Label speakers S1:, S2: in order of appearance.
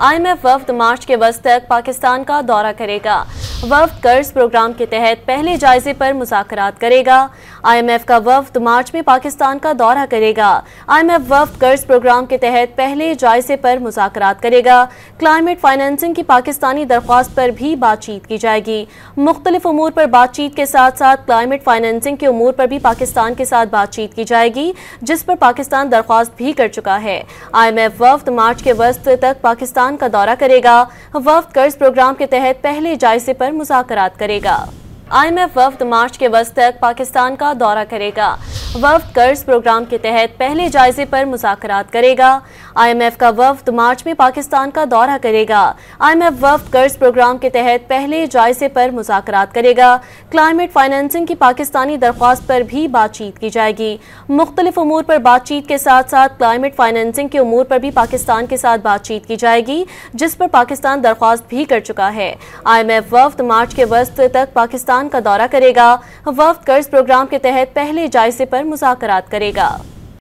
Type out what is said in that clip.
S1: IMF वफ्द मार्च के वस्त तक पाकिस्तान का दौरा करेगा। वफ्द कर्ज प्रोग्राम के तहत पहले जायजे पर मुज़ाकरात करेगा। IMF का वफ्द मार्च में पाकिस्तान का दौरा करेगा। IMF वफ्द कर्ज प्रोग्राम के तहत पहले जायजे पर मुज़ाकरात करेगा। क्लाइमेट फाइनेंसिंग की पाकिस्तानी दरख्वास्त पर भी बातचीत की जाएगी। मुख्तलिफ उमूर पर बातचीत के साथ साथ क्लाइमेट फाइनेंसिंग के उमूर पर भी पाकिस्तान के साथ बातचीत की जाएगी, जिस पर पाकिस्तान दरख्वास्त भी कर चुका है। IMF वफ्द मार्च के वस्त तक पाकिस्तान का दौरा करेगा। वफ्द कर्ज प्रोग्राम के तहत पहले जायजे पर मुज़ाकरात करेगा। IMF वफ्द मार्च के वस्त तक पाकिस्तान का दौरा करेगा। वफ्द कर्ज प्रोग्राम के तहत पहले जायजे पर मुज़ाकरात करेगा। IMF का वफ्द मार्च में पाकिस्तान का दौरा करेगा। IMF वफ्द कर्ज प्रोग्राम के तहत पहले जायजे पर मुज़ाकरात करेगा। क्लाइमेट फाइनेंसिंग की पाकिस्तानी दरख्वास्त पर भी बातचीत की जाएगी। मुख्तलिफ उमूर पर बातचीत के साथ साथ क्लाइमेट फाइनेंसिंग के उमूर पर भी पाकिस्तान के साथ बातचीत की जाएगी, जिस पर पाकिस्तान दरख्वास्त भी कर चुका है। IMF वफ्द मार्च के वस्त तक पाकिस्तान का दौरा करेगा। वफ्द कर्ज प्रोग्राम के तहत पहले जायजे पर मुज़ाकरात करेगा।